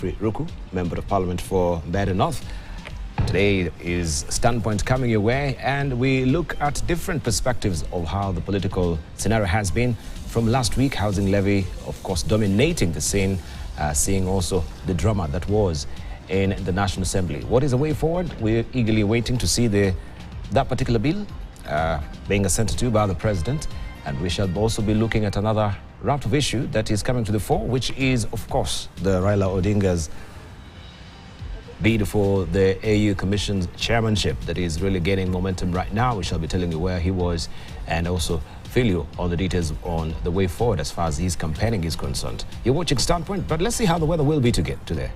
Geoffrey Ruku, Member of Parliament for Mbeere North. Today is Standpoint coming your way, and we look at different perspectives of how the political scenario has been from last week. Housing levy, of course, dominating the scene, seeing also the drama that was in the National Assembly. What is the way forward? We're eagerly waiting to see that particular bill being assented to by the President, and we shall also be looking at another raft of issue that is coming to the fore, which is, of course, the Raila Odinga's bid for the AU Commission's chairmanship that is really gaining momentum right now. We shall be telling you where he was and also fill you on the details on the way forward as far as his campaigning is concerned. You're watching Standpoint, but let's see how the weather will be today.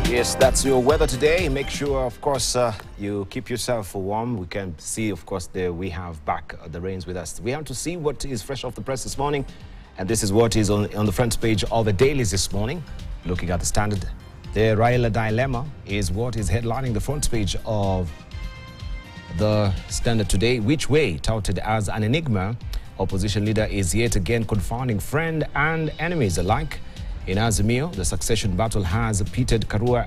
Yes, that's your weather today. Make sure, of course, you keep yourself warm. We can see, of course, we have back the rains with us. We have to see what is fresh off the press this morning. And this is what is on the front page of the dailies this morning. Looking at the Standard, the Raila dilemma is what is headlining the front page of the Standard today. Which way, touted as an enigma, opposition leader is yet again confounding friend and enemies alike. In Azimio, the succession battle has pitted Karua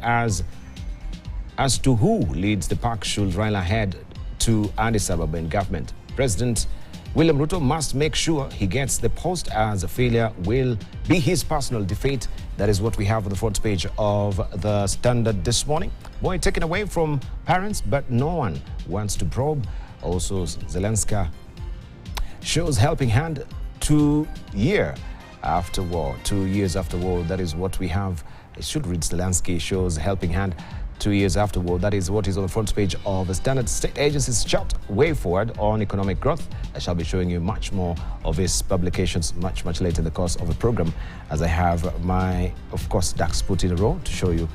as to who leads the pack should Raila head to to Addis Ababa in government. President William Ruto must make sure he gets the post, as a failure will be his personal defeat. That is what we have on the front page of the Standard this morning. Boy taken away from parents, but no one wants to probe. Also, Zelensky shows helping hand 2 years after war. 2 years after war, that is what we have. It should read Zelensky shows helping hand 2 years after war. That is what is on the front page of the Standard. State agencies chart way forward on economic growth. I shall be showing you much more of his publications much later in the course of the program, as I have my, of course, ducks put in a row to show you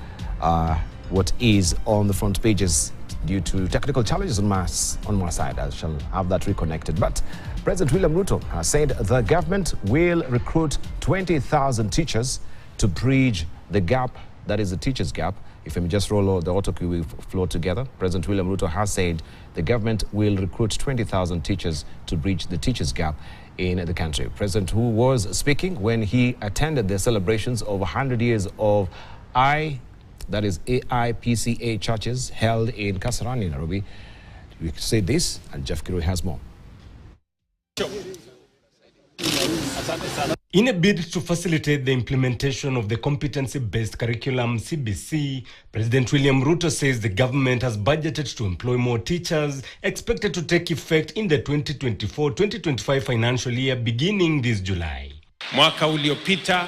what is on the front pages. Due to technical challenges on my side, I shall have that reconnected. But President William Ruto has said the government will recruit 20,000 teachers to bridge the gap, that is the teachers' gap. If I may just roll the auto cue, we flow together. President William Ruto has said the government will recruit 20,000 teachers to bridge the teachers' gap in the country. President, who was speaking when he attended the celebrations of 100 years of AIPCA churches held in Kasarani, Nairobi. We say this, and Jeff Kirui has more. In a bid to facilitate the implementation of the competency-based curriculum CBC, President William Ruto says the government has budgeted to employ more teachers, expected to take effect in the 2024-2025 financial year beginning this July. Mwaka uliopita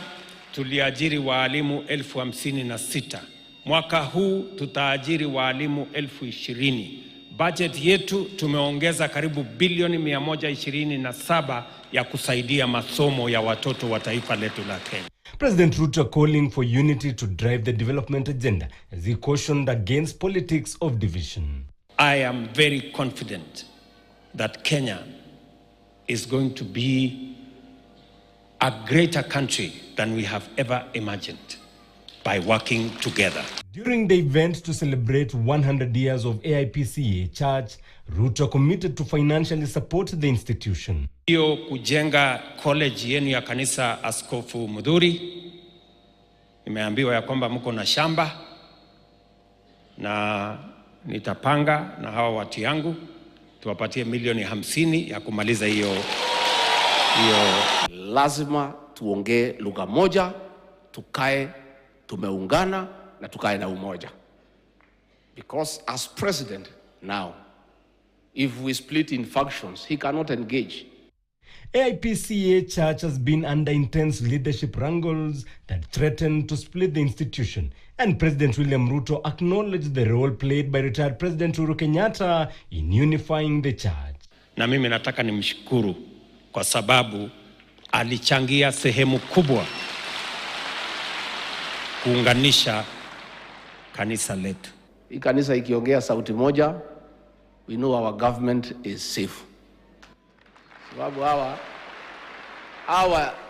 tuliajiri waalimu 56,000. Mwaka huu tutaajiri waalimu 20,000. Budget yetu tumeongeza karibu bilioni 127 ya kusaidia masomo ya watoto wa taifa letu la Kenya. President Ruto calling for unity to drive the development agenda as he cautioned against politics of division. I am very confident that Kenya is going to be a greater country than we have ever imagined by working together. During the event to celebrate 100 years of AIPCA Church, Ruto committed to financially support the institution. Hiyo kujenga college yenu ya kanisa Askofu Mudhuri, nimeambiwa ya kwamba mko na shamba na nitapanga na hawa watu yangu tuwapatie milioni 50 ya kumaliza hiyo. Lazima tuongee lugha moja, tukae tumeungana na tukae na umoja. Because as president now, if we split in functions, he cannot engage. AIPCA Church has been under intense leadership wrangles that threaten to split the institution, and President William Ruto acknowledged the role played by retired President Uhuru Kenyatta in unifying the church. Na mimi nataka nimshukuru kwa sababu alichangia sehemu kubwa kuunganisha kanisa letu. Hii kanisa ikiongea sauti moja, we know our government is safe. Sababu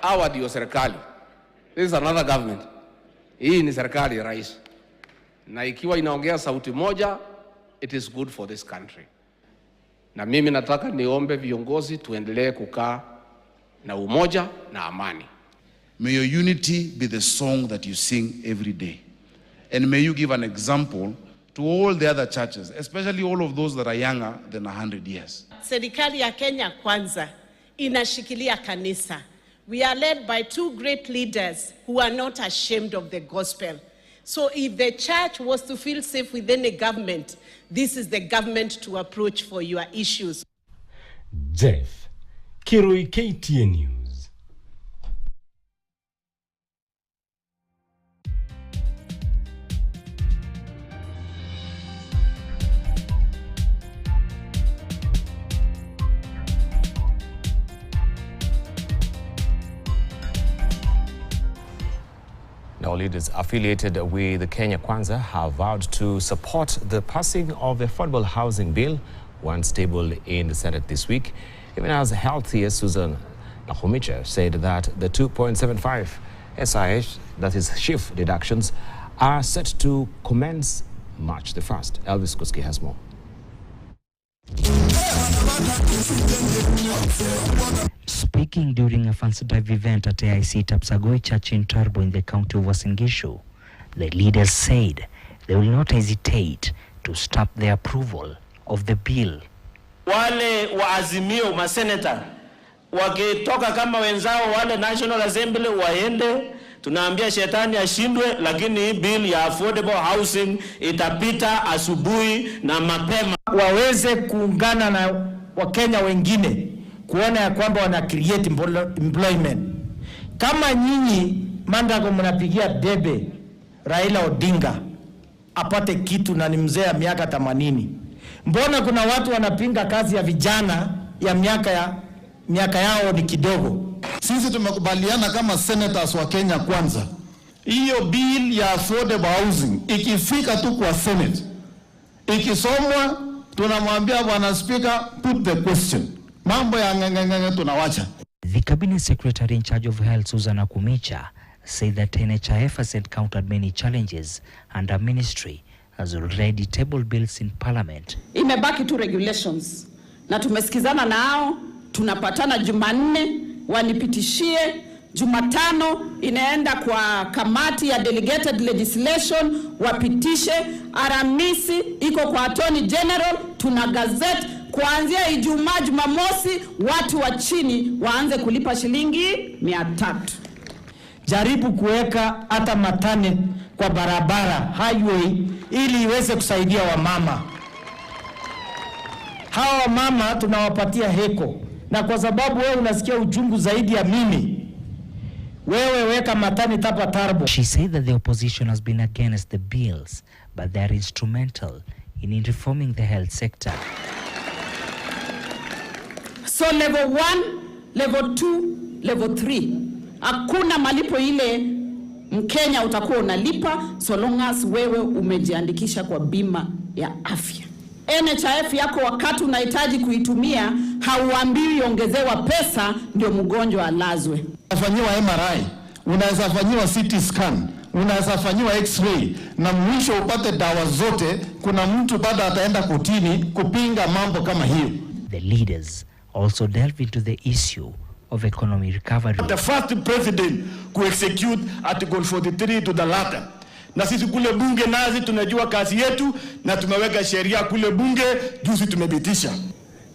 hawa ndio serikali. This is another government. Hii ni serikali ya rais. Na ikiwa inaongea sauti moja, it is good for this country. Na mimi nataka niombe viongozi tuendelee kukaa na umoja na amani. May your unity be the song that you sing every day. And may you give an example to all the other churches, especially all of those that are younger than 100 years. Serikali ya Kenya kwanza inashikilia kanisa. We are led by two great leaders who are not ashamed of the gospel. So if the church was to feel safe within a government, this is the government to approach for your issues. Jeff Kirui, KTN News. Now, leaders affiliated with the Kenya Kwanza have vowed to support the passing of the affordable housing bill once tabled in the Senate this week, even as healthier Susan Nahumicha said that the 2.75 SIH, that is shift deductions, are set to commence March the 1st. Elvis Kuski has more. Speaking during a fancy dive event at AIC Tapsagoi Church in Turbo in the county of Uasin Gishu, the leaders said they will not hesitate to stop the approval of the bill wale wa Azimio maseneta wakitoka kama wenzao wale National Assembly waende, tunaambia shetani ashindwe, lakini hii bill ya affordable housing itapita asubuhi na mapema. Waweze kuungana na Wakenya wengine kuona ya kwamba wana create employment. Kama nyinyi Mandago mnapigia debe Raila Odinga apate kitu na ni mzee ya miaka 80. Mbona kuna watu wanapinga kazi ya vijana ya miaka yao ni kidogo? Sisi tumekubaliana kama senators wa Kenya Kwanza, hiyo bill ya affordable housing ikifika tu kwa Senate, ikisomwa tunamwambia bwana speaker put the question. Mambo ya ngengenge tunawacha. The cabinet secretary in charge of health, Susan Akumicha, said that NHIF has encountered many challenges and our ministry has already tabled bills in parliament. Imebaki tu regulations na tumesikizana nao, tunapatana Jumanne wanipitishie, Jumatano inaenda kwa kamati ya delegated legislation wapitishe, Aramisi iko kwa Attorney General, tuna gazette. Kuanzia Ijumaa, Jumamosi watu wa chini waanze kulipa shilingi 300. Jaribu kuweka hata matane kwa barabara highway ili iweze kusaidia wamama. Hawa mama tunawapatia heko, na kwa sababu wewe unasikia uchungu zaidi ya mimi, wewe weka matani tapa tarbo. She said that the opposition has been against the bills, but they are instrumental in reforming the health sector. So level 1, level 2, level 3. Hakuna malipo ile Mkenya utakuwa unalipa so long as wewe umejiandikisha kwa bima ya afya. NHIF yako wakati unahitaji kuitumia hauambiwi ongezewa pesa ndio mgonjwa alazwe. Unafanyiwa MRI, unaweza fanyiwa CT scan, unaweza fanyiwa X-ray, na mwisho upate dawa zote. Kuna mtu bado ataenda kotini kupinga mambo kama hiyo. The leaders also delve into the issue of economic recovery. The first president ku-execute Article 43 to the latter. Na sisi kule bunge nazi tunajua kazi yetu na tumeweka sheria kule bunge, juzi tumebitisha.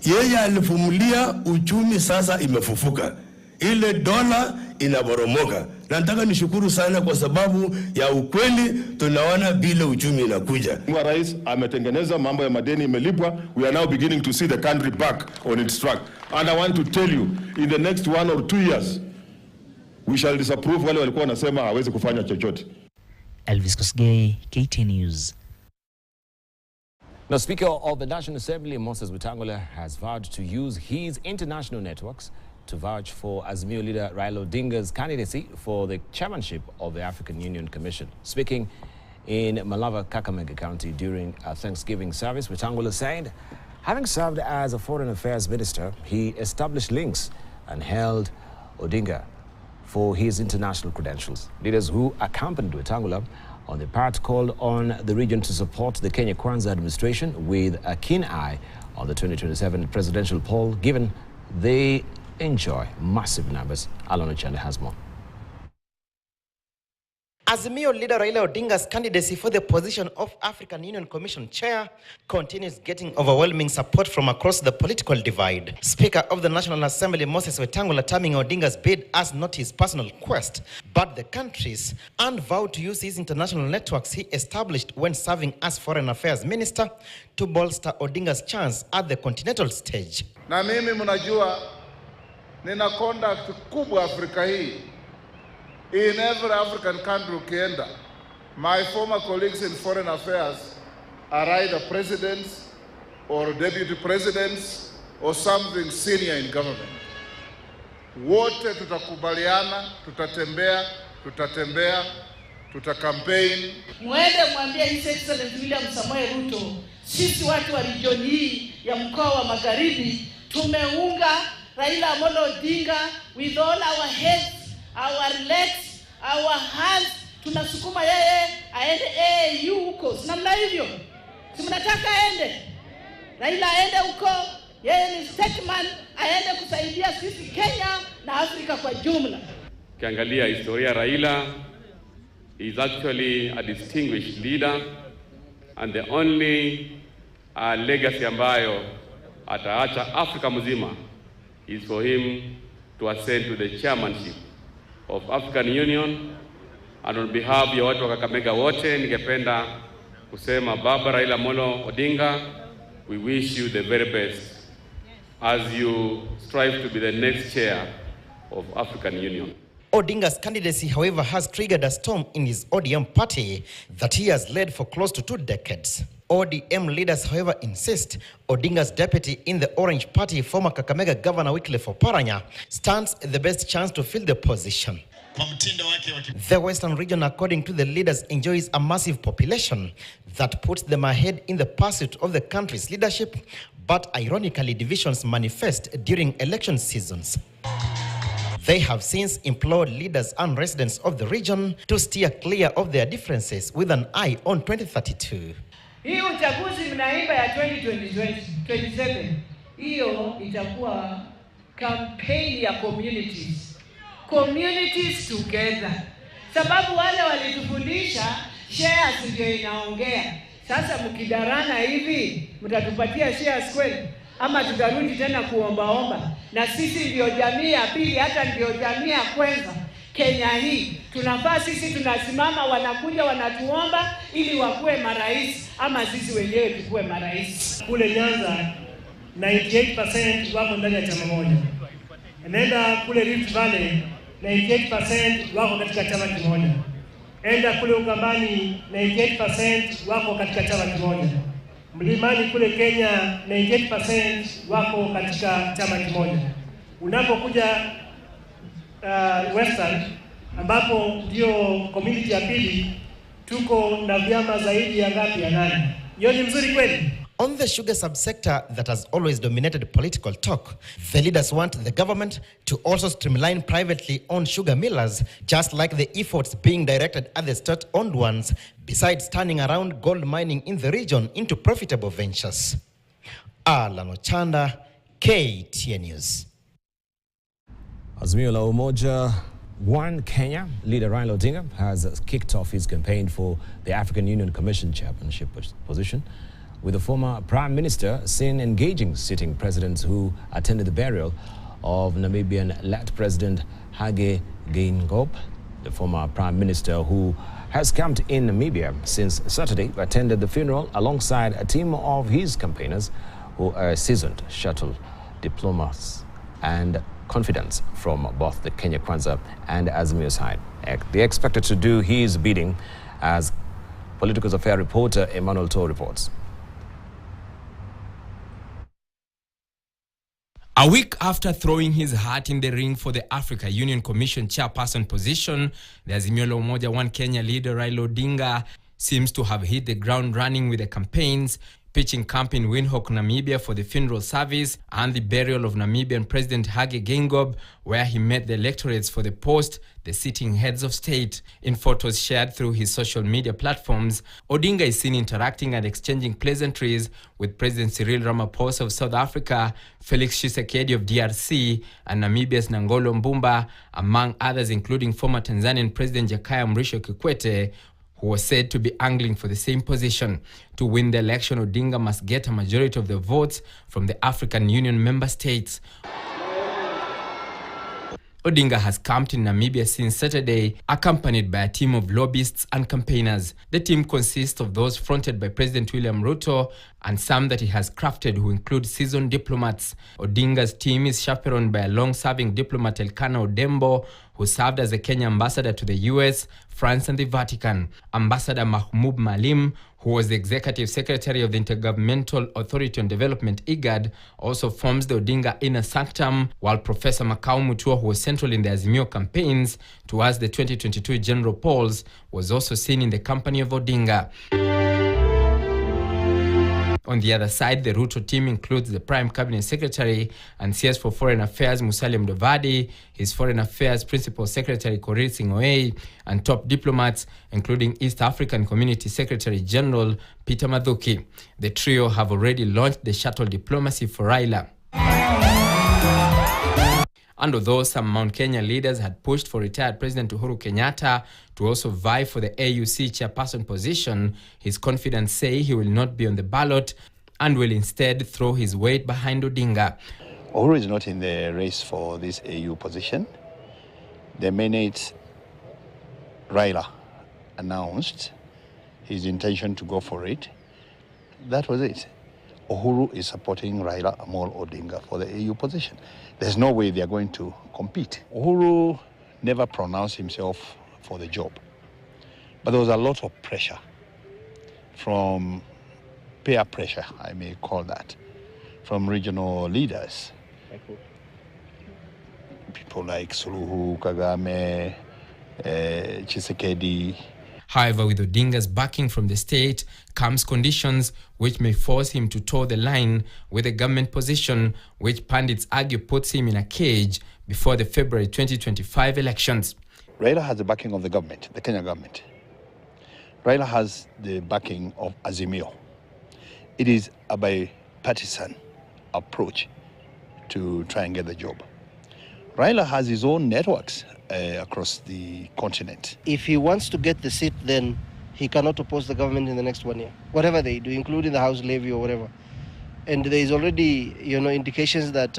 Yeye alifumulia uchumi, sasa imefufuka. Ile dola inaboromoka. Na nataka nishukuru sana kwa sababu ya ukweli tunaona bila uchumi inakuja. Rais ametengeneza mambo ya madeni imelipwa. We are now beginning to see the country back on its track. And I want to tell you, in the next 1 or 2 years, we shall disapprove wale walikuwa wanasema hawezi kufanya chochote. Elvis Kosgei, KT News. Now, Speaker of the National Assembly, Moses Wetangula, has vowed to use his international networks to vouch for Azimio leader Raila Odinga's candidacy for the chairmanship of the African Union Commission. Speaking in Malava, Kakamega County during a Thanksgiving service, Wetangula said, having served as a foreign affairs minister, he established links and hailed Odinga for his international credentials. Leaders who accompanied Wetangula on the part called on the region to support the Kenya Kwanza administration with a keen eye on the 2027 presidential poll, given they enjoy massive numbers. Alon Ochande has more. Azimio leader Raila Odinga's candidacy for the position of African Union Commission chair continues getting overwhelming support from across the political divide. Speaker of the National Assembly Moses Wetangula terming Odinga's bid as not his personal quest, but the country's, and vowed to use his international networks he established when serving as foreign affairs minister to bolster Odinga's chance at the continental stage. Na mimi mnajua nina contact kubwa Afrika hii. In every African country ukienda, my former colleagues in foreign affairs are either presidents or deputy presidents or something senior in government. Wote tutakubaliana, tutatembea, tutakampaign. Mwende mwambie His Excellency William Samoei Ruto, sisi watu wa region hii ya mkoa wa Magharibi tumeunga Raila Odinga with all our heads, our legs, our hands. Tunasukuma yeye aende AU huko. Namna hivyo. Si mnataka aende? Raila aende huko. Yeye ni statesman, aende kusaidia sisi Kenya na Afrika kwa jumla. Ukiangalia historia Raila is actually a distinguished leader, and the only legacy ambayo ataacha Afrika mzima is for him to ascend to the chairmanship of African Union. And on behalf ya watu wa Kakamega wote, ningependa kusema Baba Raila Odinga, we wish you the very best as you strive to be the next chair of African Union. Odinga's candidacy, however, has triggered a storm in his ODM party that he has led for close to 2 decades. ODM leaders, however, insist Odinga's deputy in the Orange Party, former Kakamega Governor Wycliffe Oparanya, stands the best chance to fill the position. The Western region, according to the leaders, enjoys a massive population that puts them ahead in the pursuit of the country's leadership, but ironically, divisions manifest during election seasons. They have since implored leaders and residents of the region to steer clear of their differences with an eye on 2032. Hii uchaguzi mnaimba ya 2027, hiyo itakuwa campaign ya communities together. Sababu wale walitufundisha shares ndio inaongea. Sasa mkidarana hivi, mtatupatia shares kweli? Ama tutarudi tena kuombaomba? Na sisi ndio jamii ya pili, hata ndio jamii ya kwanza Kenya hii. Tunafaa sisi tunasimama, wanakuja wanatuomba ili wakuwe marais, ama sisi wenyewe tukue marais. Kule Nyanza 98% wako ndani ya chama moja. Nenda kule Rift Valley 98% wako katika chama kimoja. Enda kule Ukambani 98% wako katika chama kimoja. Mlimani kule Kenya 98% wako katika chama kimoja. Unapokuja Western, ambapo ndio community ya pili, tuko na vyama zaidi ya ngapi ya 8. Hiyo ni mzuri kweli? On the sugar subsector that has always dominated political talk, the leaders want the government to also streamline privately owned sugar millers, just like the efforts being directed at the state-owned ones, besides turning around gold mining in the region into profitable ventures. Alan Ochanda, KTN News. Azimio la Umoja One Kenya leader Raila Odinga has kicked off his campaign for the African Union Commission chairmanship position, with the former Prime Minister seen engaging sitting presidents who attended the burial of Namibian-led President Hage Geingob. The former Prime Minister, who has camped in Namibia since Saturday, attended the funeral alongside a team of his campaigners who are seasoned shuttle diplomats and confidence from both the Kenya Kwanza and Azimio side. They're expected to do his bidding, as political affairs reporter Emmanuel Toh reports. A week after throwing his hat in the ring for the Africa Union Commission chairperson position, the Azimio la Umoja One Kenya leader Raila Odinga seems to have hit the ground running with the campaigns, pitching camp in Windhoek, Namibia for the funeral service and the burial of Namibian President Hage Geingob, where he met the electorates for the post, the sitting heads of state. In photos shared through his social media platforms, Odinga is seen interacting and exchanging pleasantries with President Cyril Ramaphosa of South Africa, Felix Tshisekedi of DRC, and Namibia's Nangolo Mbumba, among others, including former Tanzanian President Jakaya Mrisho Kikwete, who was said to be angling for the same position. To win the election, Odinga must get a majority of the votes from the African Union member states. Odinga has camped in Namibia since Saturday, accompanied by a team of lobbyists and campaigners. The team consists of those fronted by President William Ruto and some that he has crafted, who include seasoned diplomats. Odinga's team is chaperoned by a long-serving diplomat, Elkanah Odembo, who served as a Kenya ambassador to the US, France and the Vatican. Ambassador Mahmoud Malim, who was the executive secretary of the Intergovernmental Authority on Development, IGAD, also forms the Odinga inner sanctum, while Professor Makau Mutua, who was central in the Azimio campaigns towards the 2022 general polls, was also seen in the company of Odinga. On the other side, the Ruto team includes the Prime Cabinet Secretary and CS for Foreign Affairs Musalia Mudavadi, his Foreign Affairs Principal Secretary Korir Sing'oei, and top diplomats, including East African Community Secretary General Peter Mathuki. The trio have already launched the shuttle diplomacy for Raila. And although some Mount Kenya leaders had pushed for retired President Uhuru Kenyatta to also vie for the AUC chairperson position, his confidants say he will not be on the ballot and will instead throw his weight behind Odinga. Uhuru is not in the race for this AU position. The minute Raila announced his intention to go for it, that was it. Uhuru is supporting Raila Odinga for the AU position. There's no way they are going to compete. Uhuru never pronounced himself for the job, but there was a lot of pressure from peer pressure, I may call that, from regional leaders. People like Suluhu, Kagame, Tshisekedi. However, with Odinga's backing from the state comes conditions which may force him to toe the line with a government position, which pundits argue puts him in a cage before the February 2025 elections. Raila has the backing of the government, the Kenya government. Raila has the backing of Azimio. It is a bipartisan approach to try and get the job. Raila has his own networks across the continent. If he wants to get the seat, then he cannot oppose the government in the next 1 year, whatever they do, including the house levy or whatever. And there is already, indications that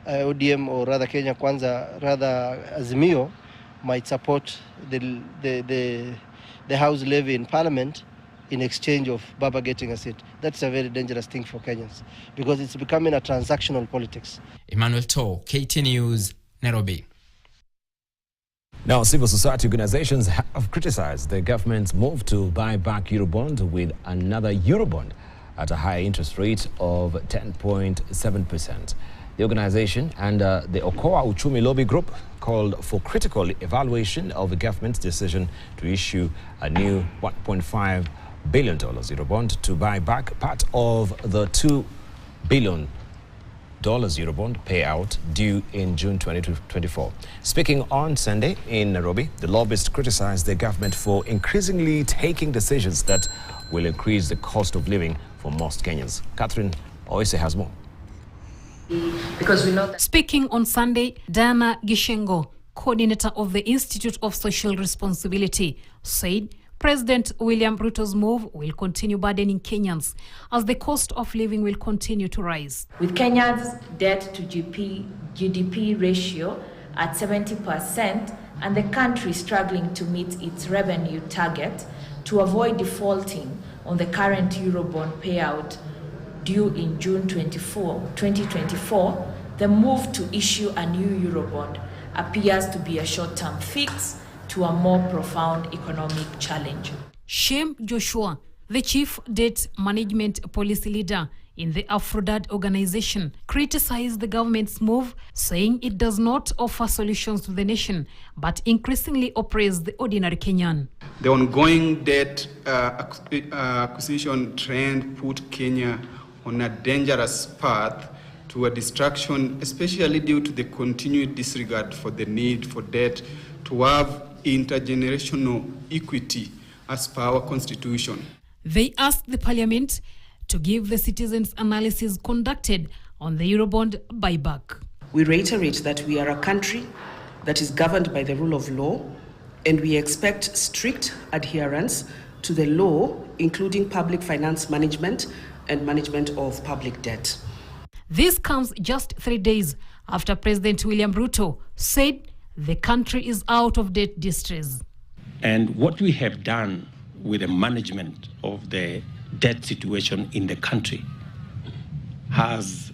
ODM, or rather Kenya Kwanza, rather Azimio, might support the house levy in parliament in exchange of Baba getting a seat. That's a very dangerous thing for Kenyans because it's becoming a transactional politics. Emmanuel To, KT News, Nairobi. Now, civil society organizations have criticized the government's move to buy back Eurobond with another Eurobond at a higher interest rate of 10.7%. The organization and the Okoa Uchumi Lobby Group called for critical evaluation of the government's decision to issue a new $1.5 billion Eurobond to buy back part of the $2 billion Eurobond payout due in June 2024. Speaking on Sunday in Nairobi, the lobbyists criticized the government for increasingly taking decisions that will increase the cost of living for most Kenyans. Catherine Oise has more. Because we know that. Speaking on Sunday, Diana Gishengo, coordinator of the Institute of Social Responsibility, said President William Ruto's move will continue burdening Kenyans as the cost of living will continue to rise. With Kenya's debt to GDP ratio at 70% and the country struggling to meet its revenue target to avoid defaulting on the current Eurobond payout due in June 2024, the move to issue a new Eurobond appears to be a short-term fix to a more profound economic challenge. Shem Joshua, the chief debt management policy leader in the Afrodad organization, criticized the government's move, saying it does not offer solutions to the nation, but increasingly oppress the ordinary Kenyan. The ongoing debt acquisition trend put Kenya on a dangerous path to a destruction, especially due to the continued disregard for the need for debt to have intergenerational equity as per our constitution. They asked the parliament to give the citizens analysis conducted on the Eurobond buyback. We reiterate that we are a country that is governed by the rule of law, and we expect strict adherence to the law, including public finance management and management of public debt. This comes just 3 days after President William Ruto said the country is out of debt distress. And what we have done with the management of the debt situation in the country has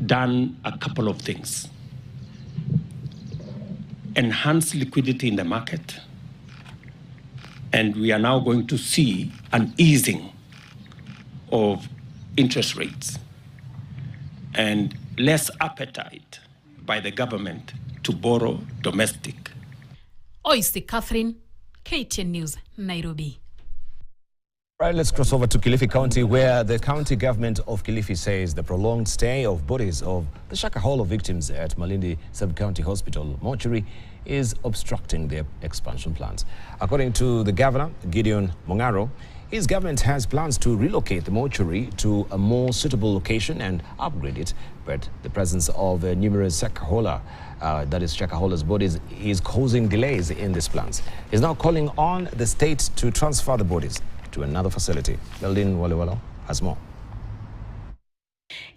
done a couple of things. Enhance liquidity in the market, and we are now going to see an easing of interest rates and less appetite by the government to borrow domestic. Oise Catherine, KTN News, Nairobi. Right, let's cross over to Kilifi County, where the county government of Kilifi says the prolonged stay of bodies of the Shakahola victims at Malindi Sub-County Hospital mortuary is obstructing their expansion plans. According to the governor, Gideon Mongaro, his government has plans to relocate the mortuary to a more suitable location and upgrade it, but the presence of numerous Shakahola, that is Shakahola's bodies, is causing delays in these plans. He's now calling on the state to transfer the bodies to another facility. Meldin Walewalo has more.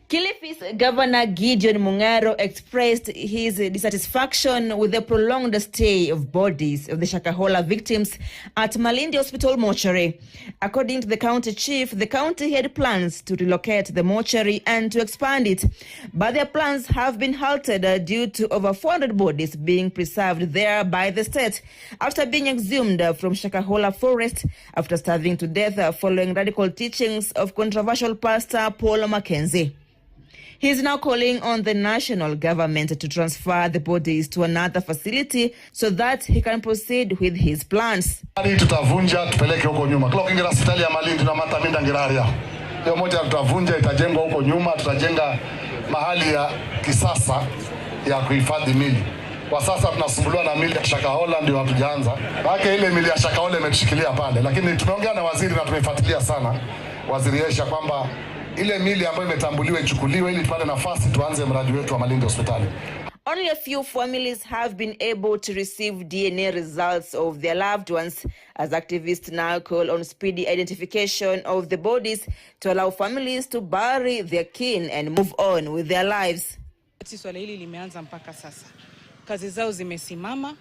Kilifi's Governor Gideon Mungaro expressed his dissatisfaction with the prolonged stay of bodies of the Shakahola victims at Malindi Hospital mortuary. According to the county chief, the county had plans to relocate the mortuary and to expand it, but their plans have been halted due to over 400 bodies being preserved there by the state after being exhumed from Shakahola forest after starving to death following radical teachings of controversial pastor Paul Mackenzie. He is now calling on the national government to transfer the bodies to another facility so that he can proceed with his plans. Tutavunja tupeleke huko nyuma. Kila ukiingia hospitali ya Malindi na Mataminda Ngiraria. Hiyo moja tutavunja itajengwa huko nyuma, tutajenga mahali ya kisasa ya kuhifadhi mili. Kwa sasa tunasumbuliwa na mili ya Shakahola ndio hatujaanza. Maana ile mili ya Shakahola imetushikilia pale, lakini tumeongea na waziri na tumefuatilia sana waziri Yesha kwamba ile mili ambayo imetambuliwa ichukuliwe ili tupate nafasi tuanze mradi wetu wa Malindi hospitali. Only a few families have been able to receive DNA results of their loved ones, as activists now call on speedy identification of the bodies to allow families to bury their kin and move on with their lives. Swala hili limeanza mpaka sasa. Kazi zao zimesimama,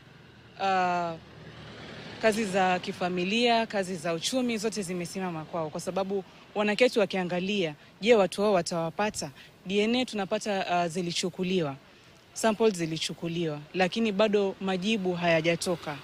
kazi za kifamilia, kazi za uchumi zote zimesimama kwao kwa sababu wanaketi wakiangalia, je, watu wao watawapata? DNA tunapata zilichukuliwa, samples zilichukuliwa, lakini bado majibu hayajatoka.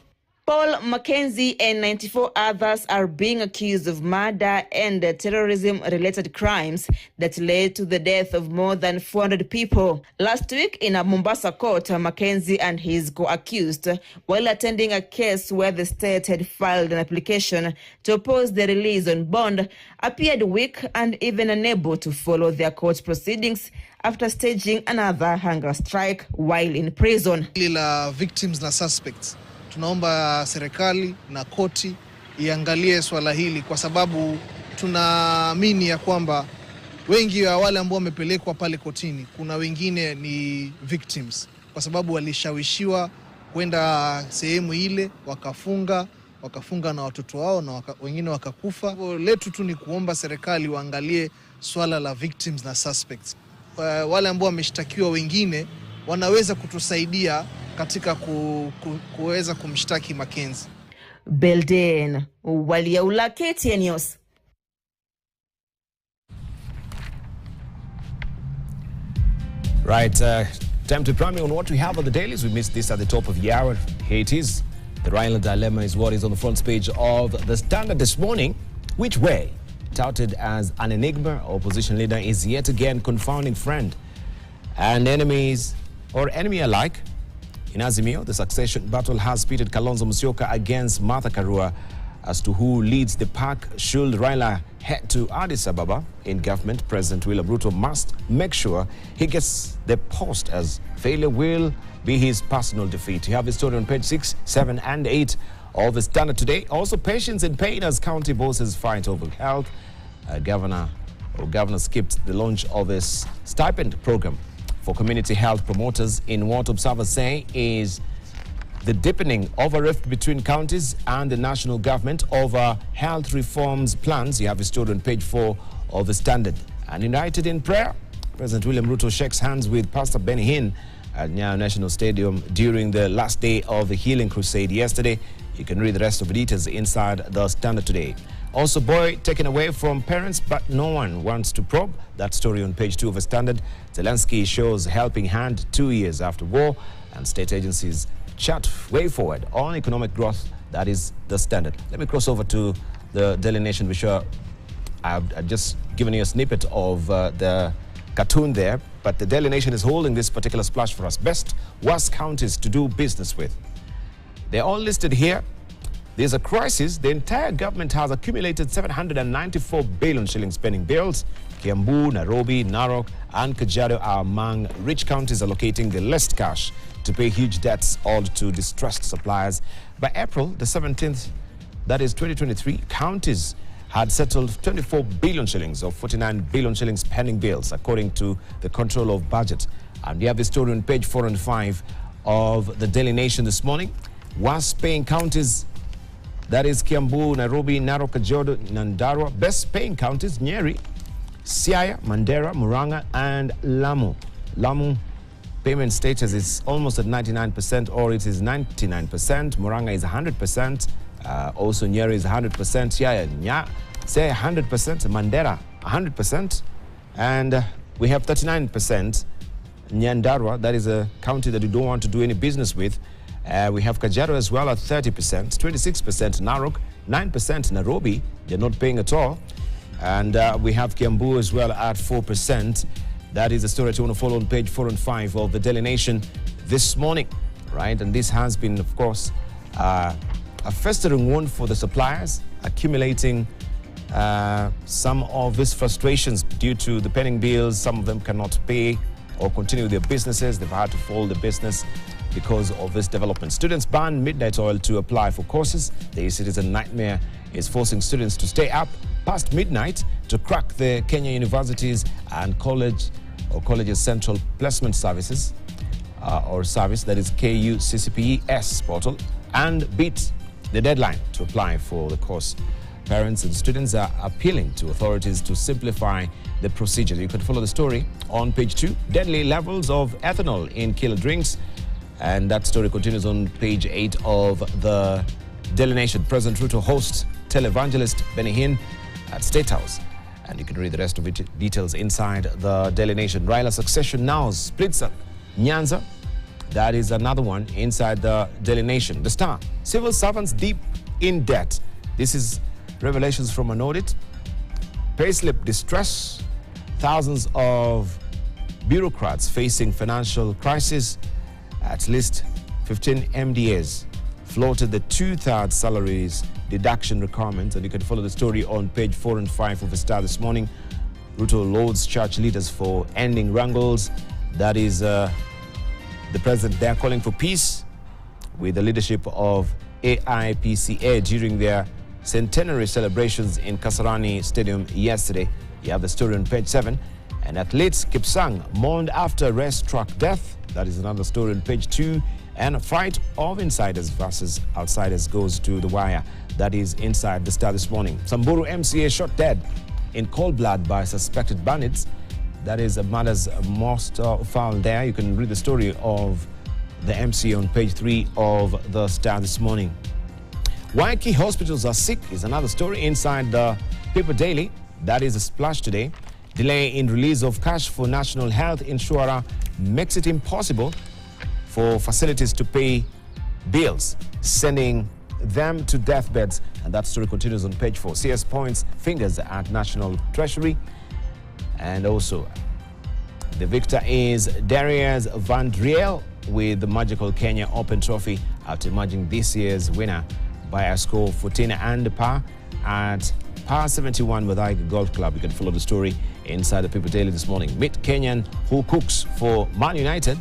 Paul Mackenzie and 94 others are being accused of murder and terrorism-related crimes that led to the death of more than 400 people. Last week in a Mombasa court, Mackenzie and his co-accused, while attending a case where the state had filed an application to oppose the release on bond, appeared weak and even unable to follow their court proceedings after staging another hunger strike while in prison. La victims na suspects. Tunaomba serikali na koti iangalie swala hili kwa sababu tunaamini ya kwamba wengi wa wale ambao wamepelekwa pale kotini, kuna wengine ni victims kwa sababu walishawishiwa kwenda sehemu ile wakafunga na watoto wao na wengine wakakufa. Letu tu ni kuomba serikali waangalie swala la victims na suspects. Wale ambao wameshtakiwa wengine wanaweza kutusaidia katika kuweza kumshtaki Mackenzie. Belden Waliaula, KTN News. Right, time to prime on what we have on the dailies. We missed this at the top of the hour. Here it is. The Raila dilemma is what is on the front page of The Standard this morning. Which way? Touted as an enigma, opposition leader is yet again confounding friend and enemies or enemy alike. In Azimio, the succession battle has pitted Kalonzo Musyoka against Martha Karua as to who leads the pack. Should Raila head to Addis Ababa in government, President William Ruto must make sure he gets the post, as failure will be his personal defeat. You have the story on page 6, 7 and 8 of The Standard today. Also, patience in pain as county bosses fight over health. Governor skipped the launch of a stipend program for community health promoters in what observers say is the deepening of a rift between counties and the national government over health reforms plans. You have a story on page 4 of The Standard. And united in prayer, President William Ruto shakes hands with Pastor Benny Hinn at Nyayo National Stadium during the last day of the Healing Crusade yesterday. You can read the rest of the details inside The Standard today. Also, boy taken away from parents, but no one wants to probe. That story on page 2 of The Standard. Zelensky shows helping hand 2 years after war, and state agencies chart way forward on economic growth. That is The Standard. Let me cross over to the Daily Nation. Be sure I've just given you a snippet of the cartoon there, but the Daily Nation is holding this particular splash for us. Best, worst counties to do business with. They're all listed here. There's a crisis. The entire government has accumulated 794 billion shillings spending bills. Kiambu, Nairobi, Narok, and Kajiado are among rich counties allocating the least cash to pay huge debts, all to distressed suppliers. By April the 17th, that is 2023, counties had settled 24 billion shillings of 49 billion shillings pending bills, according to the Control of Budget. And we have the story on page 4 and 5 of the Daily Nation this morning. Worst paying counties, that is Kiambu, Nairobi, Narok, Kajiado, Nyandarua. Best paying counties, Nyeri, Siaya, Mandera, Muranga, and Lamu. Lamu payment status is almost at 99%, or it is 99%. Muranga is 100%. Also, Nyeri is 100%. Siaya, 100%. Mandera, 100%. And we have 39%. Nyandarua, that is a county that you don't want to do any business with. We have Kajiado as well at 30%, 26% Narok, 9% Nairobi, they're not paying at all. And we have Kiambu as well at 4%. That is the story that you want to follow on page 4 and 5 of the Daily Nation this morning, right? And this has been, of course, a festering wound for the suppliers, accumulating some of these frustrations due to the pending bills. Some of them cannot pay or continue their businesses. They've had to fold the business because of this development. Students ban midnight oil to apply for courses. The citizen nightmare is forcing students to stay up past midnight to crack the Kenya universities and colleges central placement services or service, that is KUCCPES portal, and beat the deadline to apply for the course. Parents and students are appealing to authorities to simplify the procedure. You can follow the story on page 2. Deadly levels of ethanol in killer drinks. And that story continues on page 8 of the Daily Nation. President Ruto hosts televangelist Benny Hinn at State House. And you can read the rest of it, details inside the Daily Nation. Raila succession now splits up Nyanza. That is another one inside the Daily Nation. The Star, civil servants deep in debt. This is revelations from an audit. Payslip distress. Thousands of bureaucrats facing financial crisis. At least 15 MDAs floated the 2/3 salaries deduction requirement. And you can follow the story on page 4 and 5 of the Star this morning. Ruto loads church leaders for ending wrangles. That is the president there calling for peace with the leadership of AIPCA during their Centenary celebrations in Kasarani Stadium yesterday. You have the story on page 7. And athletes Kipsang mourned after race-struck death. That is another story on page 2. And a fight of insiders versus outsiders goes to the wire. That is inside the Star this morning. Samburu MCA shot dead in cold blood by suspected bandits. That is a murder's most foul there. You can read the story of the MCA on page 3 of the Star this morning. Why key hospitals are sick is another story inside the Paper Daily. That is a splash today. Delay in release of cash for National Health Insurer makes it impossible for facilities to pay bills, sending them to deathbeds. And that story continues on page 4. CS points fingers at National Treasury. And also, the victor is Darius Van Driel with the Magical Kenya Open Trophy after emerging this year's winner by a score of 14 under par at par 71 with Aiga Golf Club. You can follow the story inside the People Daily this morning. Meet Kenyan who cooks for Man United.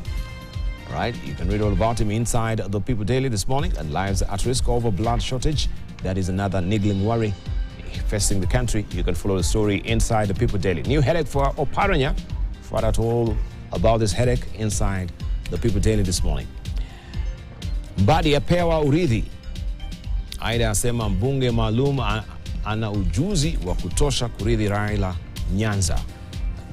All right, you can read all about him inside the People Daily this morning. And lives at risk of a blood shortage. That is another niggling worry facing the country. You can follow the story inside the People Daily. New headache for Oparanya. Find out all about this headache inside the People Daily this morning. Mbadi apewa urithi. Aida asema mbunge maalum ana ujuzi wa kutosha kurithi Raila Nyanza.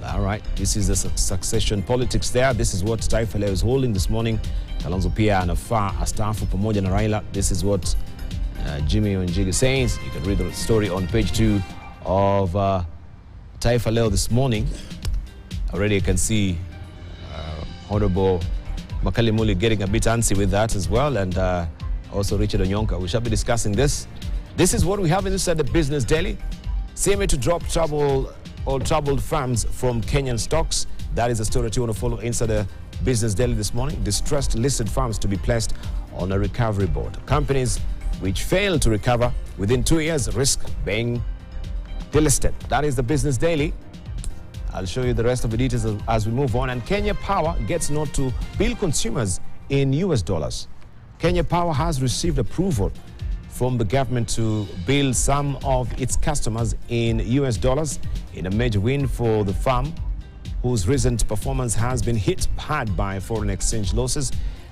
All right, this is the succession politics there. This is what Taifa Leo is holding this morning. Kalonzo pia anafaa astaafu pamoja na Raila. This is what Jimmy Onjigi says. You can read the story on page 2 of Taifa Leo this morning. Already you can see Honorable Makali Muli getting a bit antsy with that as well, and also Richard Onyonka. We shall be discussing this. This is what we have inside the Business Daily. CMA to drop troubled firms from Kenyan stocks. That is the story that you want to follow inside the Business Daily this morning. Distressed listed firms to be placed on a recovery board. Companies which fail to recover within 2 years risk being delisted. That is the Business Daily. I'll show you the rest of the details as we move on. And Kenya Power gets note to bill consumers in US dollars. Kenya Power has received approval from the government to bill some of its customers in US dollars in a major win for the firm, whose recent performance has been hit hard by foreign exchange losses.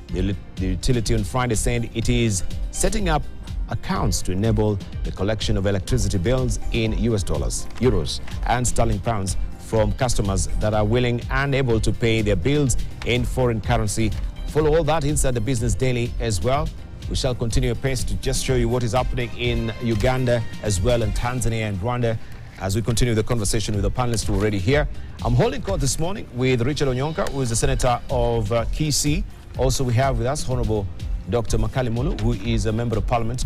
The utility on Friday said it is setting up accounts to enable the collection of electricity bills in US dollars, euros, and sterling pounds from customers that are willing and able to pay their bills in foreign currency. Follow all that inside the Business Daily as well. We shall continue a pace to just show you what is happening in Uganda as well, in Tanzania and Rwanda, as we continue the conversation with the panelists who are already here. I'm holding court this morning with Richard Onyonka, who is the Senator of Kisii. Also, we have with us Honorable Dr. Makali Mulu, who is a Member of Parliament,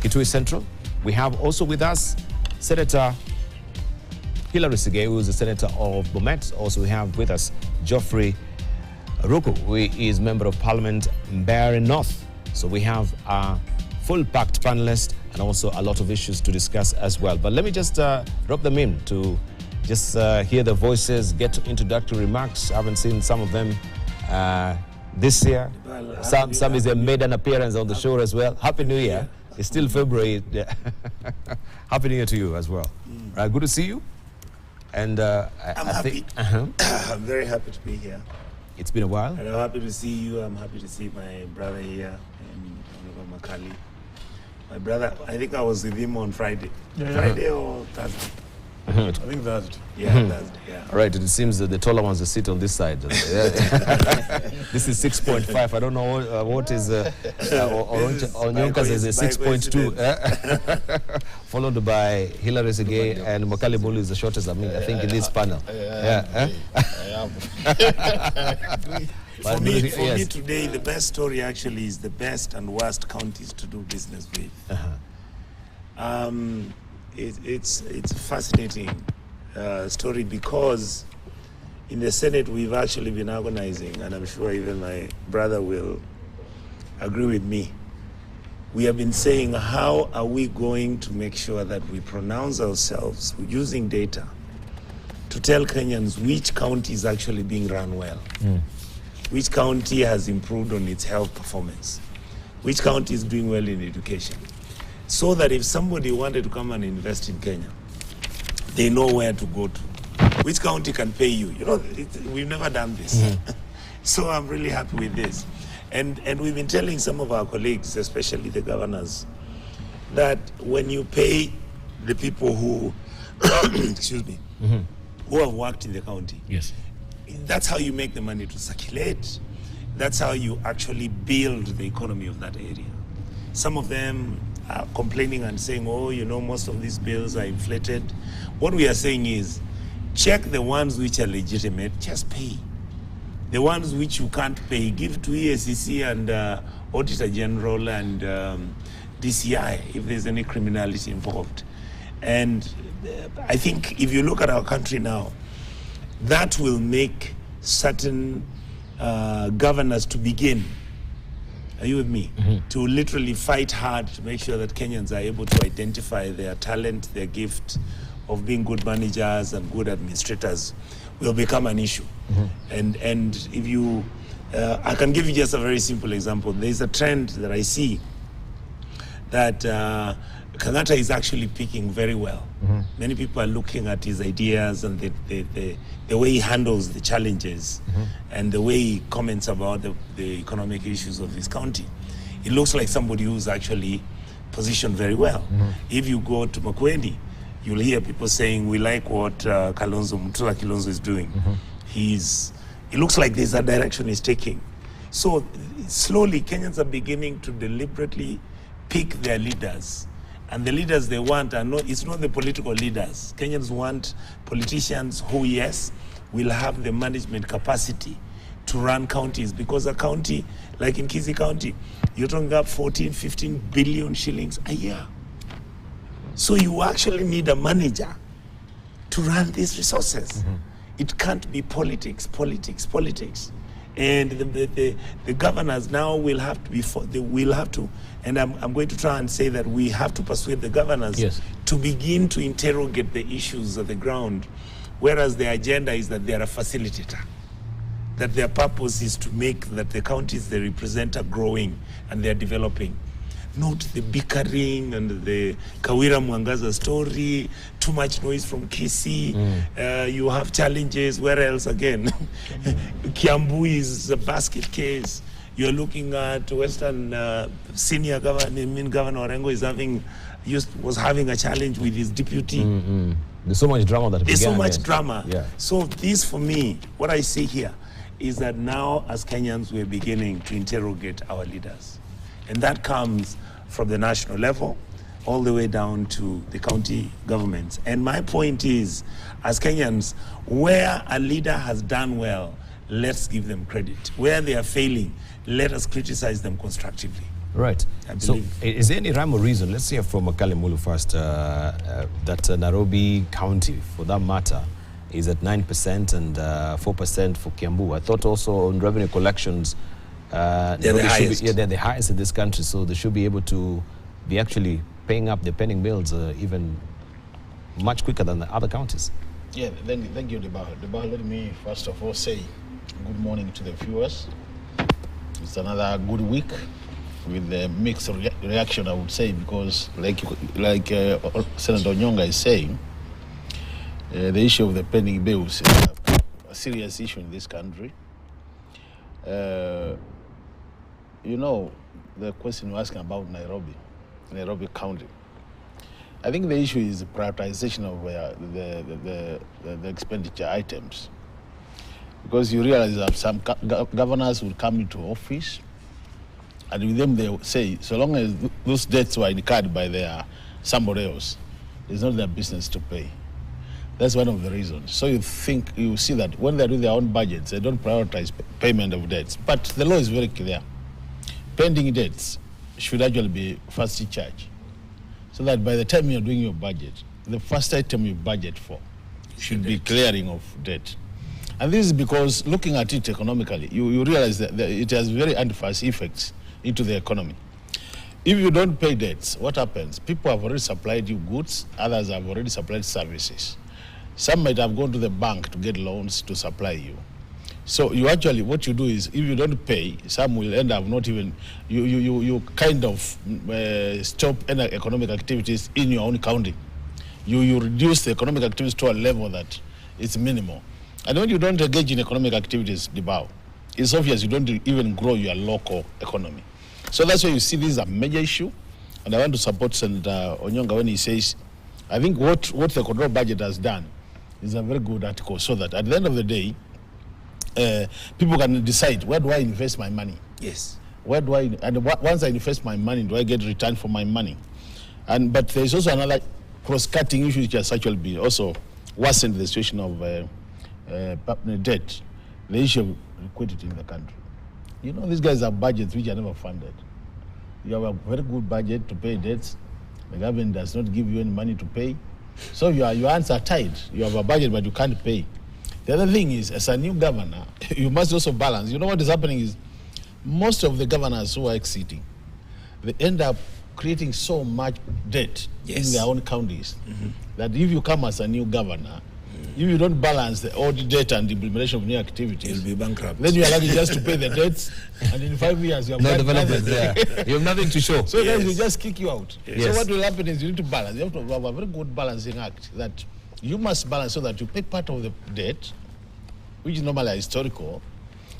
Kitui Central. We have also with us Senator Hilary Sigei, who is the Senator of Bomet. Also, we have with us Geoffrey Ruku, who is Member of Parliament, Mbeere North. So we have a full-packed panelist and also a lot of issues to discuss as well. But let me just drop them in to just hear the voices, get introductory remarks. I haven't seen some of them this year. Some is made an appearance on the show as well. Happy New Year. It's still February. Happy New Year to you as well. Good to see you. And I'm happy. I'm very happy to be here. It's been a while. And I'm happy to see you. I'm happy to see my brother here, and Makali. My brother, I think I was with him on Friday. Friday or Thursday? I think Thursday. Yeah, Thursday. Yeah. All right. It seems that the taller ones will sit on this side. This is 6.5. I don't know what is. Onyonka's is a 6.2. Followed by Hilary Sigei and Makali Mulu is the shortest. I think in this panel. I am. For me today, the best story actually is the best and worst counties to do business with. It's a fascinating story because in the Senate we've actually been organizing, and I'm sure even my brother will agree with me. We have been saying, how are we going to make sure that we pronounce ourselves using data to tell Kenyans which county is actually being run well, which county has improved on its health performance, which county is doing well in education, so that if somebody wanted to come and invest in Kenya, they know where to go to. Which county can pay you? You know, we've never done this. So I'm really happy with this. And we've been telling some of our colleagues, especially the governors, that when you pay the people who, excuse me, who have worked in the county, yes, that's how you make the money to circulate. That's how you actually build the economy of that area. Some of them are complaining and saying, oh, you know, most of these bills are inflated. What we are saying is, check the ones which are legitimate, just pay. The ones which you can't pay, give to EACC and Auditor General and DCI if there's any criminality involved. And I think if you look at our country now, that will make certain governors to begin, are you with me? To literally fight hard to make sure that Kenyans are able to identify their talent, their gift of being good managers and good administrators will become an issue. And if you, I can give you just a very simple example. There's a trend that I see that Kenyatta is actually picking very well. Many people are looking at his ideas and the way he handles the challenges and the way he comments about the economic issues of his county. It looks like somebody who's actually positioned very well. If you go to Makueni, you'll hear people saying, we like what Mutula Kilonzo is doing. It looks like there's a direction he's taking. So slowly, Kenyans are beginning to deliberately pick their leaders. And the leaders they want are not, it's not the political leaders. Kenyans want politicians who, yes, will have the management capacity to run counties, because a county, like in Kisii County, you're talking about 14, 15 billion shillings a year. So you actually need a manager to run these resources. It can't be politics. And the governors now will have to and I'm going to try and say that we have to persuade the governors to begin to interrogate the issues of the ground, whereas the agenda is that they are a facilitator, that their purpose is to make that the counties they represent are growing and they're developing. Not the bickering and the Kawira Mwangaza story, too much noise from Kisii. You have challenges, where else again? Kiambu is a basket case. You're looking at Western senior governor, Governor Orengo was having a challenge with his deputy. There's so much drama that There's so much against. drama. Yeah. So this, for me, what I see here is that now as Kenyans, we're beginning to interrogate our leaders. And that comes from the national level all the way down to the county governments. And my point is, as Kenyans, where a leader has done well, let's give them credit. Where they are failing, let us criticize them constructively. Right. So is there any rhyme or reason, let's hear from Makale Mulu first, that Nairobi County, for that matter, is at 9% and 4% for Kiambu. I thought also on revenue collections, they're the highest. They're the highest in this country, so they should be able to be actually paying up their pending bills even much quicker than the other counties. Yeah, thank you, Deba. Let me first of all say good morning to the viewers. It's another good week with a mixed reaction, I would say, because like Senator Onyonga is saying, the issue of the pending bills is a serious issue in this country. You know, the question you're asking about Nairobi County. I think the issue is the prioritization of the expenditure items. Because you realize that some governors will come into office, and with them they will say, so long as those debts were incurred by somebody else, it's not their business to pay. That's one of the reasons. So you see that when they do their own budgets, they don't prioritize payment of debts. But the law is very clear. Pending debts should actually be first in charge. So that by the time you're doing your budget, the first item you budget for should be clearing of debt. And this is because looking at it economically, you realize that it has very adverse effects into the economy. If you don't pay debts, what happens? People have already supplied you goods, others have already supplied services. Some might have gone to the bank to get loans to supply you. So you actually, what you do is, if you don't pay, some will end up not even, you kind of stop any economic activities in your own county. You reduce the economic activities to a level that is minimal. And when you don't engage in economic activities, it's obvious you don't even grow your local economy. So that's why you see this is a major issue. And I want to support Senator Onyonga when he says, I think what the control budget has done is a very good article, so that at the end of the day, people can decide, where do I invest my money? Yes. Once I invest my money, do I get return for my money? But there's also another cross-cutting issue which has actually been also worsened the situation of debt, the issue of liquidity in the country. You know, these guys have budgets which are never funded. You have a very good budget to pay debts. The government does not give you any money to pay. So your hands are tied. You have a budget, but you can't pay. The other thing is, as a new governor, you must also balance. You know what is happening is, most of the governors who are exiting, they end up creating so much debt in their own counties that if you come as a new governor, if you don't balance the old debt and the implementation of new activities, you'll be bankrupt. Then you are lucky just to pay the debts, and in 5 years you have no development there. You have nothing to show. So guys, we just kick you out. Yes. So what will happen is you need to balance. You have to have a very good balancing act that you must balance so that you pay part of the debt, which is normally historical,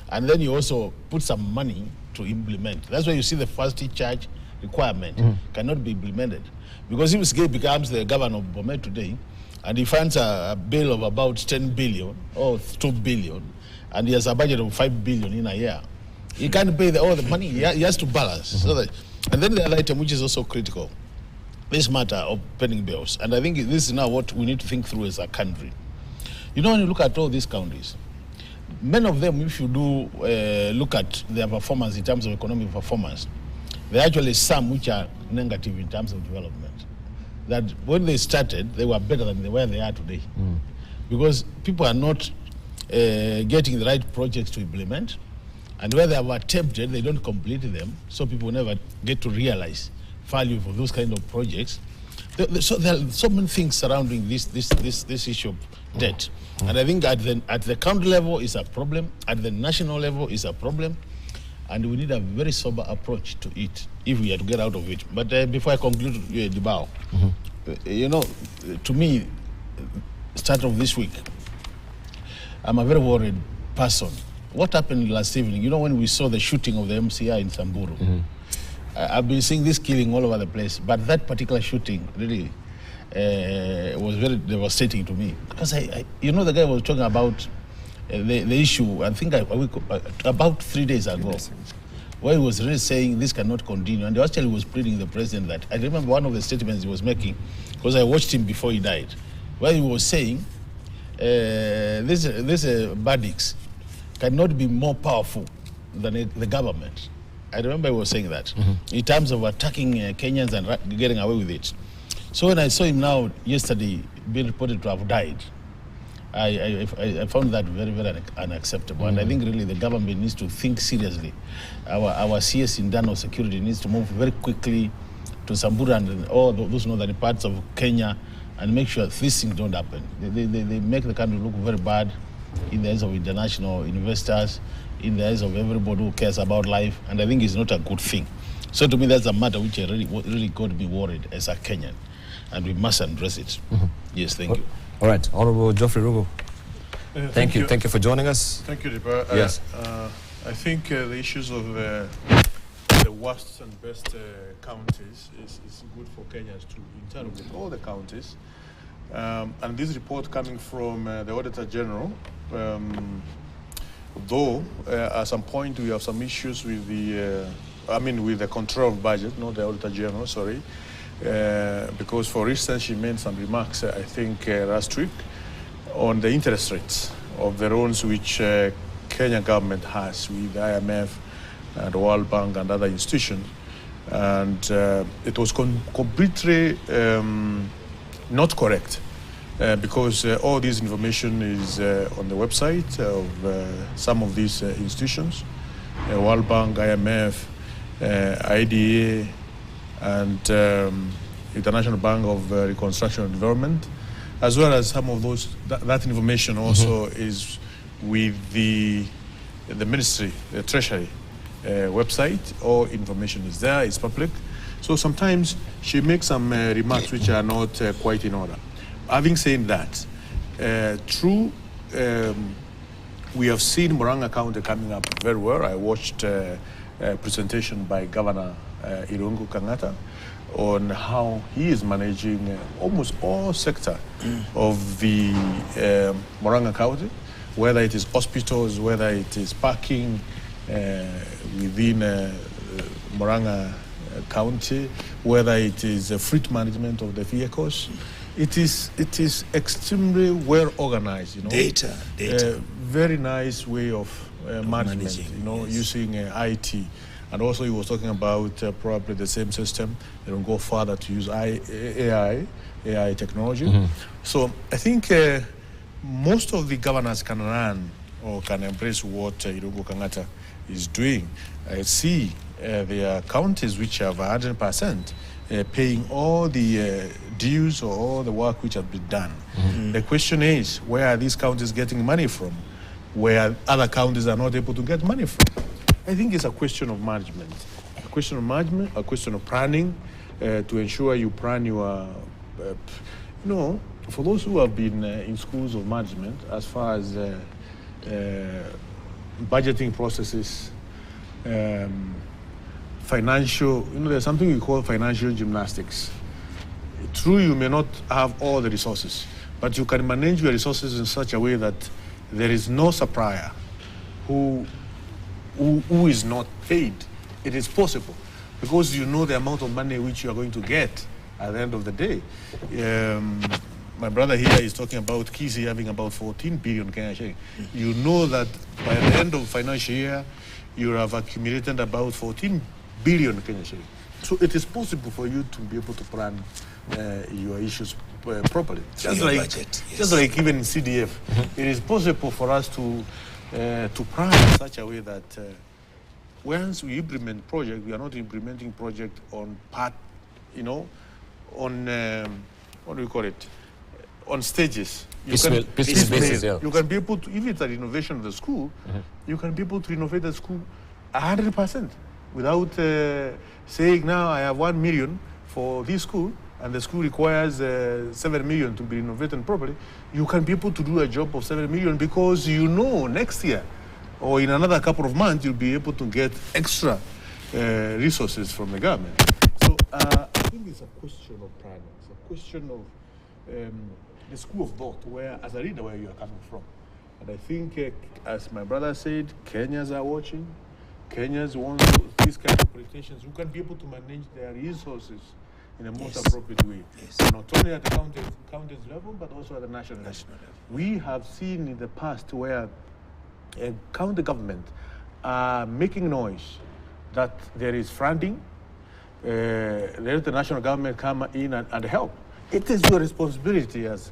and then you also put some money to implement. That's why you see the first charge requirement cannot be implemented. Because if Sgay becomes the governor of Bomet today, and he finds a bill of about 10 billion or 2 billion, and he has a budget of 5 billion in a year, he can't pay all the money. He has to balance. So that, and then the other item, which is also critical, this matter of pending bills. And I think this is now what we need to think through as a country. You know, when you look at all these counties, many of them, if you do look at their performance in terms of economic performance, there are actually some which are negative in terms of development. That when they started, they were better than where they are today. Because people are not getting the right projects to implement, and where they have attempted, they don't complete them, so people never get to realize value for those kind of projects. So there are so many things surrounding this issue of debt. And I think at the county level is a problem, at the national level is a problem, and we need a very sober approach to it if we are to get out of it. But before I conclude, Dibao, you know, to me, start of this week, I'm a very worried person what happened last evening, you know, when we saw the shooting of the MCI in Samburu, I've been seeing this killing all over the place, but that particular shooting really was very devastating to me. Because, you know, the guy was talking about the issue, I think about 3 days ago, where he was really saying this cannot continue. And he actually was pleading the president that, I remember one of the statements he was making, because I watched him before he died, where he was saying, this bandits cannot be more powerful than the government. I remember he was saying that in terms of attacking Kenyans and getting away with it. So when I saw him now yesterday being reported to have died, I found that very, very unacceptable. And I think really the government needs to think seriously. Our CS internal security needs to move very quickly to Samburu and all those northern parts of Kenya and make sure these things don't happen. They make the country look very bad in the eyes of international investors, in the eyes of everybody who cares about life, and I think it's not a good thing. So to me, that's a matter which really got me worried as a Kenyan, and we must address it. Yes, thank you. All right, Honorable Geoffrey Rugo. Thank you for joining us. Thank you, Deepa. Yes. I think the issues of the worst and best counties is good for Kenyans to interrogate all the counties. And this report coming from the Auditor General, though at some point we have some issues with with the control of budget, not the Auditor General, sorry, because for instance she made some remarks, I think last week, on the interest rates of the loans which Kenya government has with the IMF and the World Bank and other institutions, and it was completely not correct. Because all this information is on the website of some of these institutions, World Bank, IMF, IDA, and International Bank of Reconstruction and Development, as well as some of those. That information also is with the Ministry, the Treasury website. All information is there, it's public. So sometimes she makes some remarks which are not quite in order. Having said that, we have seen Murang'a County coming up very well. I watched a presentation by Governor Irungu Kang'ata on how he is managing almost all sector of the Murang'a County, whether it is hospitals, whether it is parking within Murang'a County, whether it is fleet management of the vehicles. It is extremely well organized, you know. Data. Very nice way of management, you know, using IT. And also he was talking about probably the same system. They will go further to use AI technology. So I think most of the governors can learn or can embrace what Irungu Kang'ata is doing. I see there are counties which have 100%. Paying all the dues or all the work which has been done. The question is, where are these counties getting money from, where other counties are not able to get money from? I think it's a question of management, a question of planning, to ensure you plan your, for those who have been in schools of management, as far as budgeting processes, financial, there's something we call financial gymnastics. True, you may not have all the resources, but you can manage your resources in such a way that there is no supplier who is not paid. It is possible because you know the amount of money which you are going to get at the end of the day. My brother here is talking about Kisi having about 14 billion Kenya shillings. You know that by the end of financial year, you have accumulated about 14 billion Kenya shillings. So it is possible for you to be able to plan your issues properly. Just like even in CDF, it is possible for us to plan in such a way that once we implement project, we are not implementing project on part, on what do we call it? On stages. You can be able to, if it's a renovation of the school, you can be able to renovate the school 100% without saying, now I have 1 million for this school and the school requires 7 million to be renovated properly. You can be able to do a job of 7 million because you know next year or in another couple of months, you'll be able to get extra resources from the government. So I think it's a question of planning. It's a question of the school of thought, where, as a reader, where you are coming from. And I think, as my brother said, Kenyans are watching. Kenyans want these kind of politicians who can be able to manage their resources in a most appropriate way. Not only at the county's level, but also at the national level. We have seen in the past where county government are making noise that there is funding, let the national government come in and help. It is your responsibility as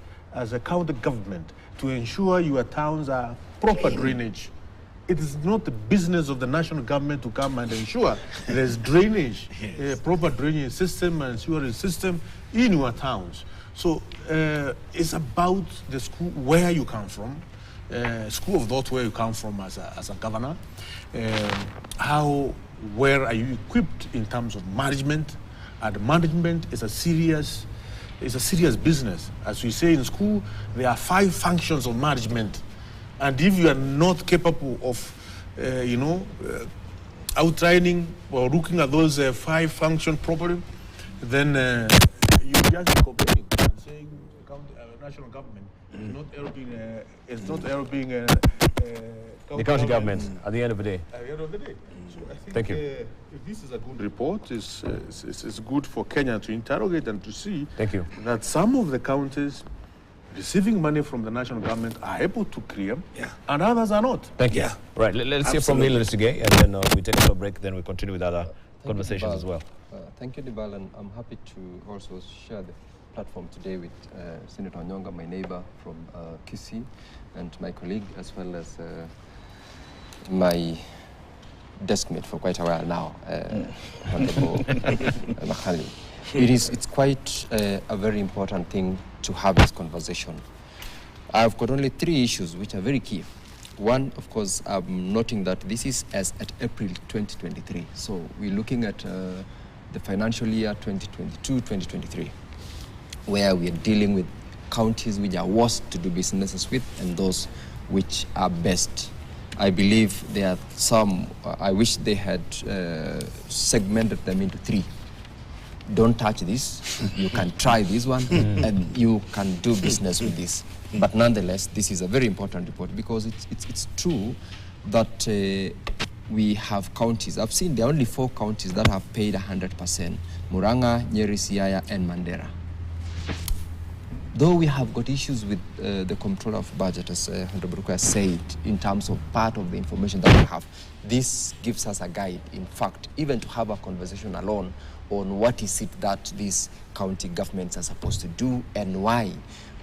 a county government to ensure your towns are proper drainage. It is not the business of the national government to come and ensure there is drainage, proper drainage system and sewerage system in your towns. So it's about the school where you come from, school of thought where you come from as a governor, where are you equipped in terms of management, and management is a serious business. As we say in school, there are 5 functions of management. And if you are not capable of, outlining or looking at those 5 functions properly, then you just be complaining and saying the national government is not helping the county government at the end of the day. At the end of the day. So I think Thank you. If this is a good report, it's good for Kenya to interrogate and to see that some of the counties receiving money from the national government are able to clear, and others are not. Thank you. Right, let's hear from Neil Listige, and then we take a short break, then we continue with other conversations as well. Thank you, Dibal, and I'm happy to also share the platform today with Senator Onyonga, my neighbor from Kisii, and my colleague, as well as my deskmate for quite a while now, Honorable Makali. It's quite a very important thing to have this conversation. I've got only 3 issues which are very key. One, of course, I'm noting that this is as at April 2023. So we're looking at the financial year 2022-2023, where we are dealing with counties which are worst to do businesses with and those which are best. I believe there are some, I wish they had segmented them into 3. Don't touch this, you can try this one, and you can do business with this. But nonetheless, this is a very important report because it's true that we have counties. I've seen there are only 4 counties that have paid 100%, Murang'a, Nyeri, Siaya, and Mandera. Though we have got issues with the control of budget, as Honorable Ruka said, in terms of part of the information that we have, this gives us a guide, in fact, even to have a conversation alone on what is it that these county governments are supposed to do and why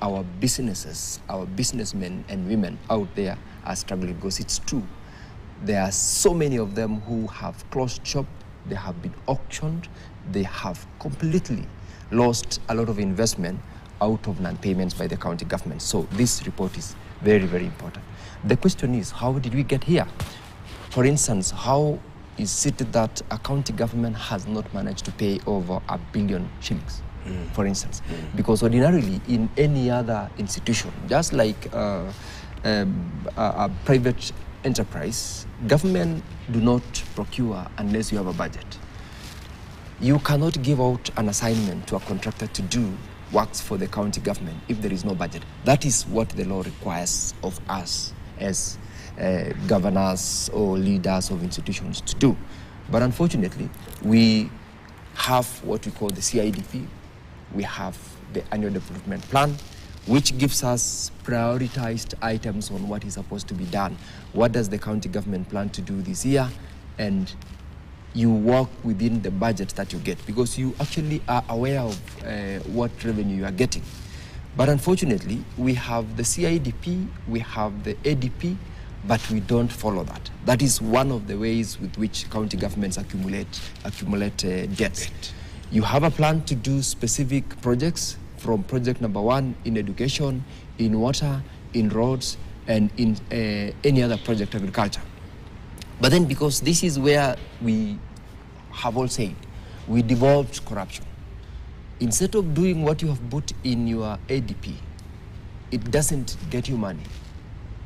our businesses, our businessmen and women out there are struggling, because it's true. There are so many of them who have closed shop, they have been auctioned, they have completely lost a lot of investment out of non-payments by the county government. So this report is very, very important. The question is, how did we get here? For instance, how is it that a county government has not managed to pay over 1 billion shillings, for instance? Because ordinarily, in any other institution, just like a private enterprise, government do not procure unless you have a budget. You cannot give out an assignment to a contractor to do works for the county government if there is no budget. That is what the law requires of us as governors or leaders of institutions to do. But unfortunately, we have what we call the CIDP. We have the annual development plan, which gives us prioritized items on what is supposed to be done. What does the county government plan to do this year? And you work within the budget that you get, because you actually are aware of what revenue you are getting. But unfortunately, we have the CIDP, we have the ADP, but we don't follow that. That is one of the ways with which county governments accumulate debts. You have a plan to do specific projects, from project number 1 in education, in water, in roads, and in any other project, agriculture. But then, because this is where we have all said, we devolved corruption. Instead of doing what you have put in your ADP, it doesn't get you money.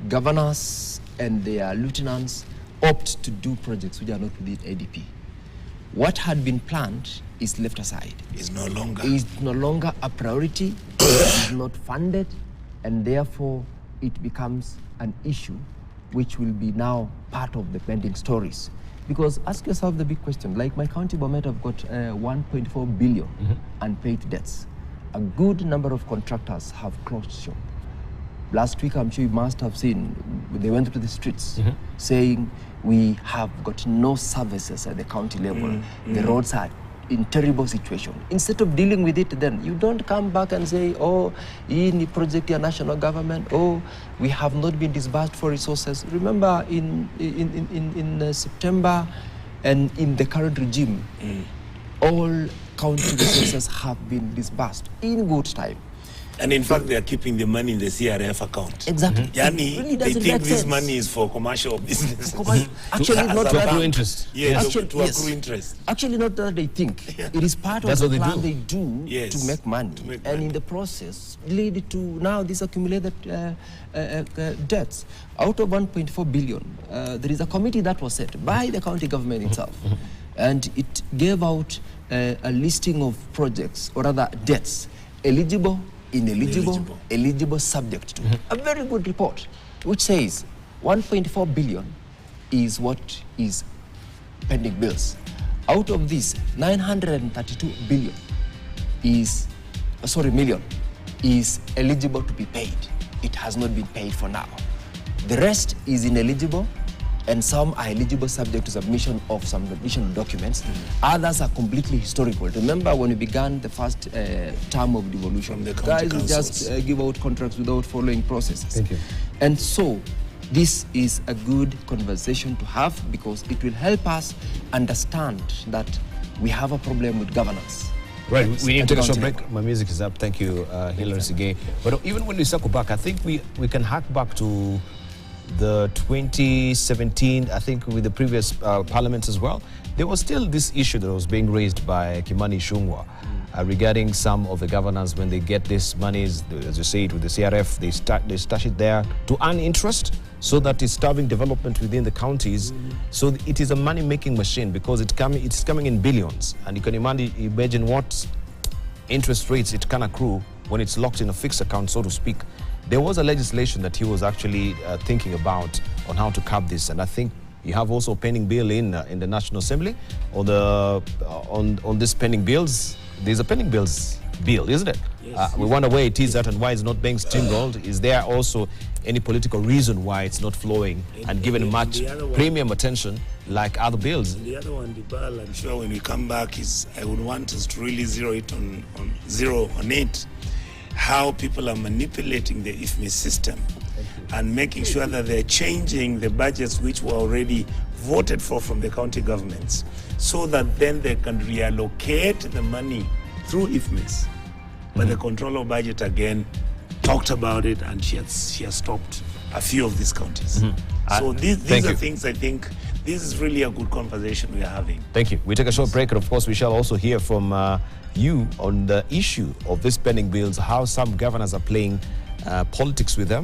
Governors and their lieutenants opt to do projects which are not within ADP. What had been planned is left aside. Is no longer. Is no longer a priority, is not funded, and therefore it becomes an issue which will be now part of the pending stories. Because ask yourself the big question, like my county Bomet have got 1.4 billion unpaid debts. A good number of contractors have closed shop. Last week, I'm sure you must have seen, they went to the streets saying, we have got no services at the county level. The roads are in terrible situation. Instead of dealing with it then, you don't come back and say, oh, in the project your national government, oh, we have not been disbursed for resources. Remember in September and in the current regime, all county resources have been disbursed in good time. And in fact, they are keeping the money in the CRF account. Exactly. Yani, really they think this sense. money is for commercial business. Actually, not to that accrue interest. Yes, Actually, to accrue interest. Actually, not that they think. It is part of the plan they do to make money. And in the process, lead to now these accumulated debts. Out of 1.4 billion, there is a committee that was set by the county government itself. And it gave out a listing of projects, or rather debts, eligible, ineligible, eligible, subject to. A very good report, which says 1.4 billion is what is pending bills. Out of this, 932 billion is, million is eligible to be paid. It has not been paid for now. The rest is ineligible, and some are eligible subject to submission of some additional documents. Others are completely historical. Remember when we began the first term of devolution, the guys would just give out contracts without following processes. Thank you. And so this is a good conversation to have, because it will help us understand that we have a problem with governance. Right, we need to take a short break. My music is up. Thank you, Hilary Sige. But even when we circle back, I think we can hark back to the 2017, I think with the previous parliaments as well. There was still this issue that was being raised by Kimani Ichung'wah regarding some of the governors when they get this monies, as you say it with the CRF, they stash it there to earn interest so that it's starving development within the counties. So it is a money-making machine because it's coming in billions. And you can imagine what interest rates it can accrue when it's locked in a fixed account, so to speak. There was a legislation that he was actually thinking about on how to curb this, and I think you have also a pending bill in the National Assembly on this pending bills. There's a pending bills bill, isn't it? Yes, we wonder where it is at and why it's not being steamrolled. Is there also any political reason why it's not flowing and given much premium attention like other bills? And the other one, the bill, I'm sure when we come back, is I would want us to really zero on it. How people are manipulating the IFMI system and making sure that they're changing the budgets which were already voted for from the county governments, so that then they can reallocate the money through IFMIs. But the Controller Budget again talked about it, and she has stopped a few of these counties. So these are things I think this is really a good conversation we are having. Thank you. We take a short break, and of course we shall also hear from you on the issue of these pending bills, how some governors are playing politics with them.